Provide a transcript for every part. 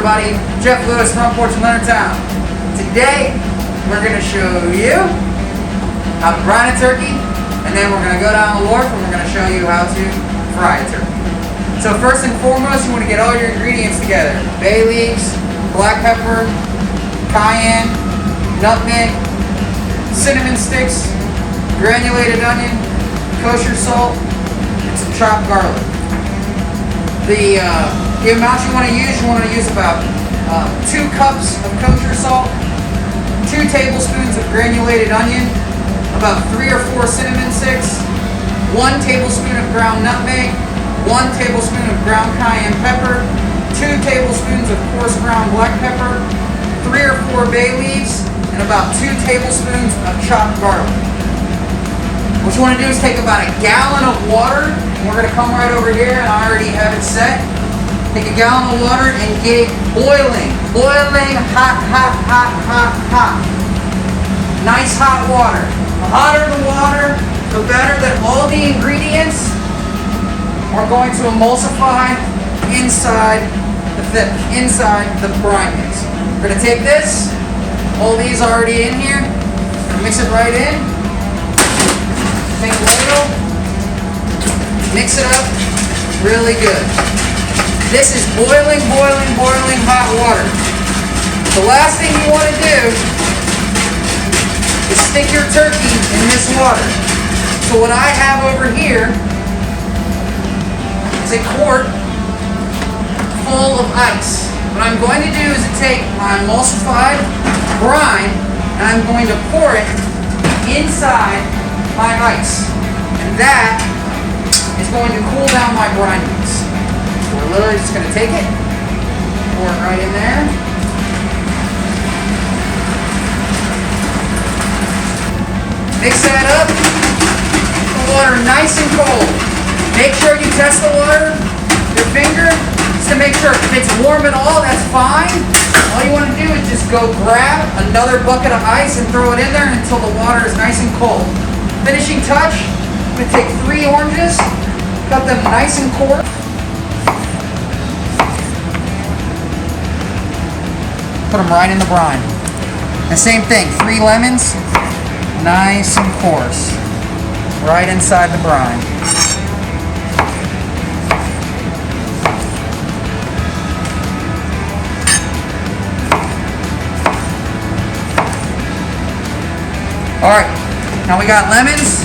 everybody. Jeff Lewis, Front Porch in Leonardtown. Today, we're going to show you how to brine a turkey, and then we're going to go down the wharf and we're going to show you how to fry a turkey. So first and foremost, you want to get all your ingredients together. Bay leaves, black pepper, cayenne, nutmeg, cinnamon sticks, granulated onion, kosher salt, and some chopped garlic. The amount you want to use about 2 cups of kosher salt, 2 tablespoons of granulated onion, about 3 or 4 cinnamon sticks, 1 tablespoon of ground nutmeg, 1 tablespoon of ground cayenne pepper, 2 tablespoons of coarse ground black pepper, 3 or 4 bay leaves, and about 2 tablespoons of chopped garlic. What you want to do is take about a gallon of water, and we're going to come right over here, and I already have it set. Take a gallon of water and get it boiling. Boiling, hot, hot, hot, hot, hot. Nice hot water. The hotter the water, the better that all the ingredients are going to emulsify inside the brine mix. We're going to take this, all these already in here, mix it right in. Take a ladle, mix it up really good. This is boiling, boiling, boiling hot water. The last thing you want to do is stick your turkey in this water. So what I have over here is a quart full of ice. What I'm going to do is take my emulsified brine and I'm going to pour it inside my ice, and that is going to cool down my brine mix. So we're literally just going to take it, pour it right in there. Mix that up. The water nice and cold. Make sure you test the water with your finger just to make sure if it's warm at all, that's fine. All you want to do is just go grab another bucket of ice and throw it in there until the water is nice and cold. Finishing touch, I'm going to take 3 oranges, cut them nice and coarse. Put them right in the brine. The same thing, 3 lemons, nice and coarse, right inside the brine. Alright, now we got lemons,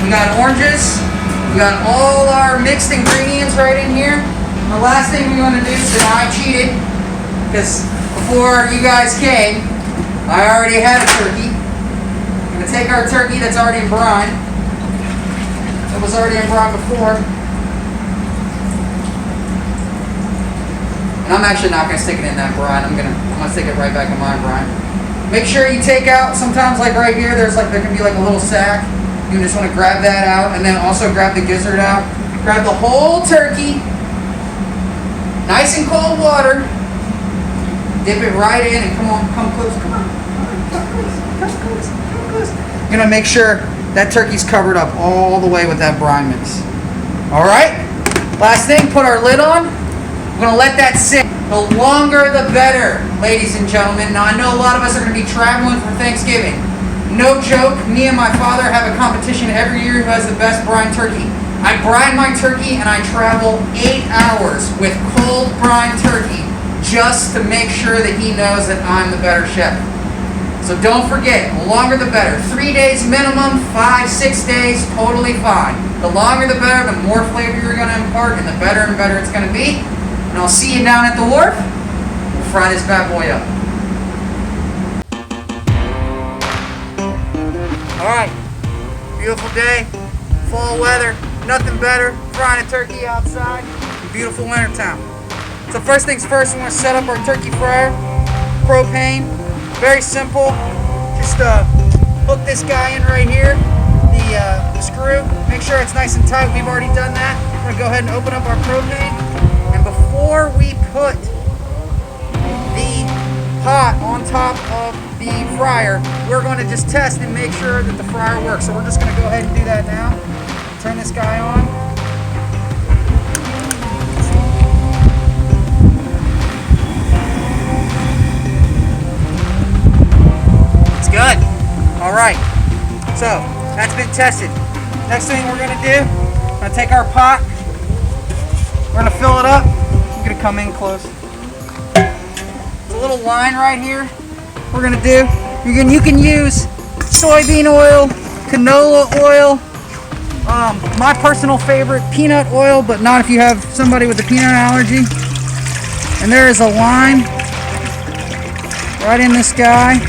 we got oranges, we got all our mixed ingredients right in here. The last thing we're going to do is I cheated, because before you guys came, I already had a turkey. I'm going to take our turkey that's already in brine. It was already in brine before. And I'm actually not going to stick it in that brine. I'm going to stick it right back in my brine. Make sure you take out, sometimes like right here, there can be like a little sack. You just want to grab that out, and then also grab the gizzard out. Grab the whole turkey, nice and cold water. Dip it right in, and come close. You're gonna make sure that turkey's covered up all the way with that brine mix. All right. Last thing, put our lid on. We're gonna let that sit. The longer the better, ladies and gentlemen. Now I know a lot of us are going to be traveling for Thanksgiving. No joke, me and my father have a competition every year who has the best brine turkey. I brine my turkey and I travel 8 hours with cold brine turkey just to make sure that he knows that I'm the better chef. So don't forget, the longer the better. 3 days minimum, 5, 6 days, totally fine. The longer the better, the more flavor you're going to impart and the better and better it's going to be. And I'll see you down at the wharf. We'll fry this bad boy up. Alright, beautiful day, fall weather, nothing better, frying a turkey outside in beautiful Leonardtown. So first things first, we want to set up our turkey fryer, propane, very simple. Just hook this guy in right here, the screw, make sure it's nice and tight. We've already done that. We're going to go ahead and open up our propane. Before we put the pot on top of the fryer, we're going to just test and make sure that the fryer works. So we're just going to go ahead and do that now. Turn this guy on. Alright, so that's been tested. Next thing we're gonna do, we're gonna take our pot, we're gonna fill it up. I'm gonna come in close. There's a little line right here. We're gonna do, you can use soybean oil, canola oil, my personal favorite, peanut oil, but not if you have somebody with a peanut allergy. And there is a line right in this guy.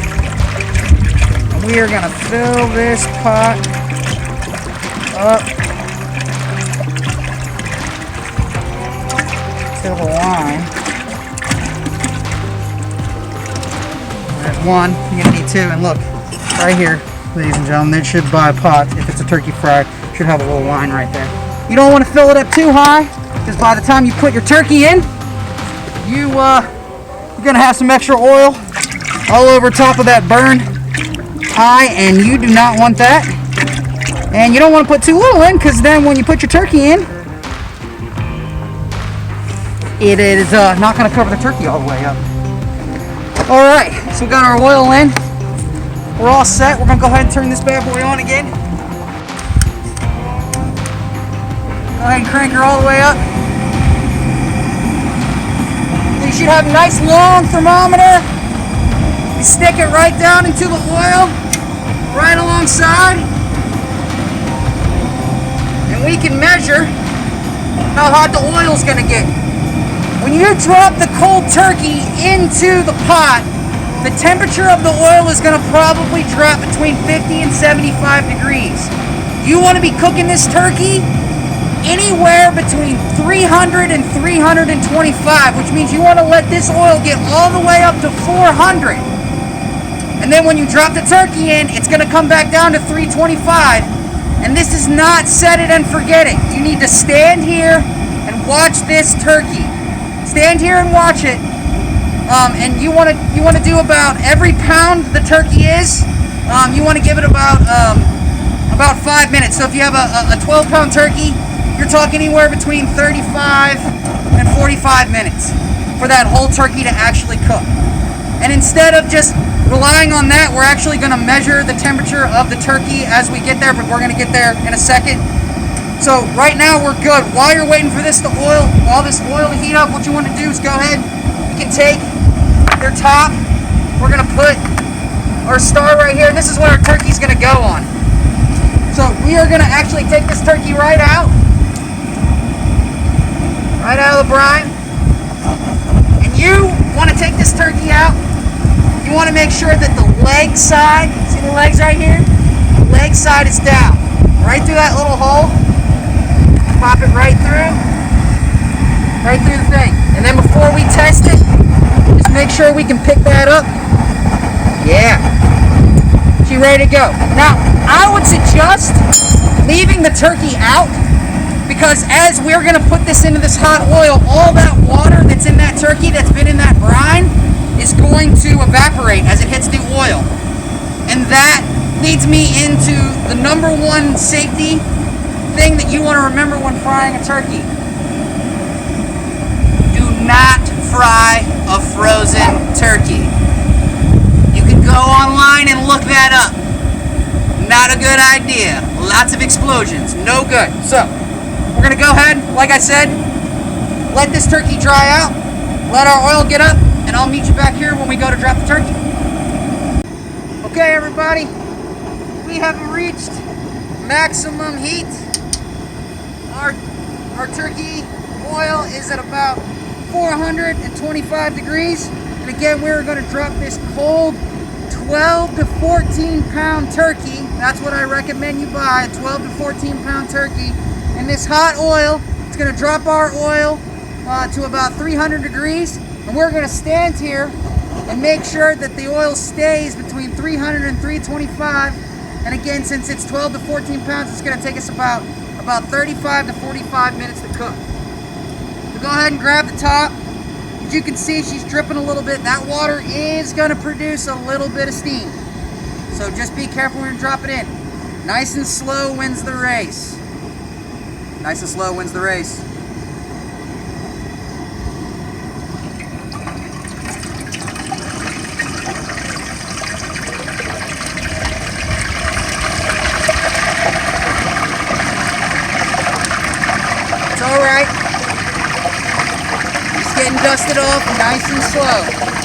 And we are gonna fill this pot up to the line. There's one, you're gonna need two, and look, right here, ladies and gentlemen, it should buy a pot. If it's a turkey fry, it should have a little line right there. You don't want to fill it up too high, because by the time you put your turkey in, you're gonna have some extra oil all over top of that burn high, and you do not want that. And you don't want to put too little in, because then when you put your turkey in, it is not going to cover the turkey all the way up. Alright, so we got our oil in. We're all set. We're going to go ahead and turn this bad boy on again. Go ahead and crank her all the way up. You should have a nice long thermometer. You stick it right down into the oil, right alongside. And we can measure how hot the oil's going to get. When you drop the cold turkey into the pot, the temperature of the oil is going to probably drop between 50 and 75 degrees. You want to be cooking this turkey anywhere between 300 and 325, which means you want to let this oil get all the way up to 400. And then when you drop the turkey in, it's going to come back down to 325. And this is not set it and forget it. You need to stand here and watch this turkey. Stand here and watch it. And you want to do about every pound the turkey is. You want to give it about 5 minutes. So if you have a 12-pound turkey, you're talking anywhere between 35 and 45 minutes for that whole turkey to actually cook. And instead of just relying on that, we're actually going to measure the temperature of the turkey as we get there, but we're going to get there in a second. So right now we're good. While you're waiting for this all this oil to heat up, what you want to do is go ahead. You can take your top. We're going to put our star right here. This is what our turkey's going to go on. So we are going to actually take this turkey right out of the brine. And you want to take this turkey out. You want to make sure that the leg side, see the legs right here? The leg side is down. Right through that little hole. Pop it right through the thing. And then before we test it, just make sure we can pick that up. Yeah. She's ready to go. Now, I would suggest leaving the turkey out, because as we're going to put this into this hot oil, all that water that's in that turkey, that's been in that brine, is going to evaporate as it hits the oil. And that leads me into the number one safety thing that you want to remember when frying a turkey. Do not fry a frozen turkey. You can go online and look that up. Not a good idea. Lots of explosions. No good. So, we're going to go ahead, like I said, let this turkey dry out, let our oil get up, and I'll meet you back here when we go to drop the turkey. Okay, everybody, we have reached maximum heat. Our turkey oil is at about 425 degrees. And again, we're going to drop this cold 12 to 14 pound turkey. That's what I recommend you buy, a 12 to 14 pound turkey. In this hot oil, it's going to drop our oil to about 300 degrees. And we're going to stand here and make sure that the oil stays between 300 and 325. And again, since it's 12 to 14 pounds, it's going to take us about 35 to 45 minutes to cook. So go ahead and grab the top. As you can see, she's dripping a little bit. That water is going to produce a little bit of steam. So just be careful when you drop it in. Nice and slow wins the race. Nice and slow wins the race. dust it off nice and slow.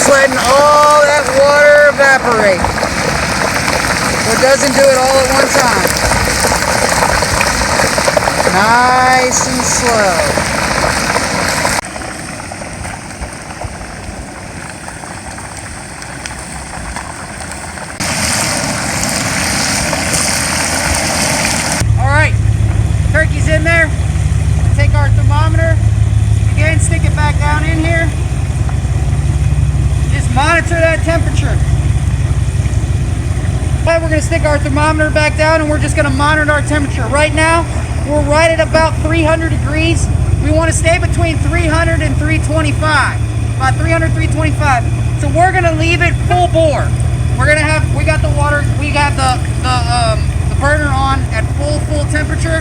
Letting all that water evaporate, so it doesn't do it all at one time. Nice and slow. All right, turkey's in there. Take our thermometer again, stick it back down in here. Monitor that temperature. We're going to stick our thermometer back down and we're just going to monitor our temperature. Right now, we're right at about 300 degrees. We want to stay between 300 and 325. About 300, 325. So we're going to leave it full bore. We got the water, we got the burner on at full temperature.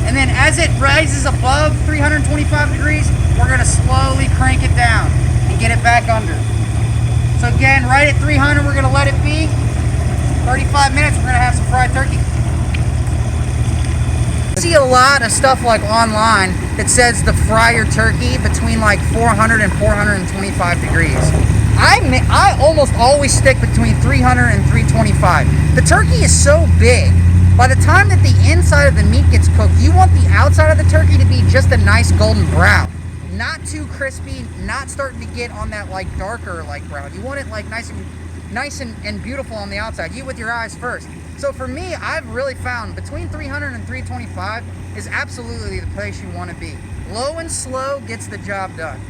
And then as it rises above 325 degrees, we're going to slowly crank it down and get it back under. So again, right at 300, we're going to let it be. 35 minutes, we're going to have some fried turkey. I see a lot of stuff like online that says to fry your turkey between like 400 and 425 degrees. I almost always stick between 300 and 325. The turkey is so big. By the time that the inside of the meat gets cooked, you want the outside of the turkey to be just a nice golden brown. Not too crispy, not starting to get on that like darker like brown. You want it like nice and beautiful on the outside. Eat with your eyes first. So for me, I've really found between 300 and 325 is absolutely the place you want to be. Low and slow gets the job done.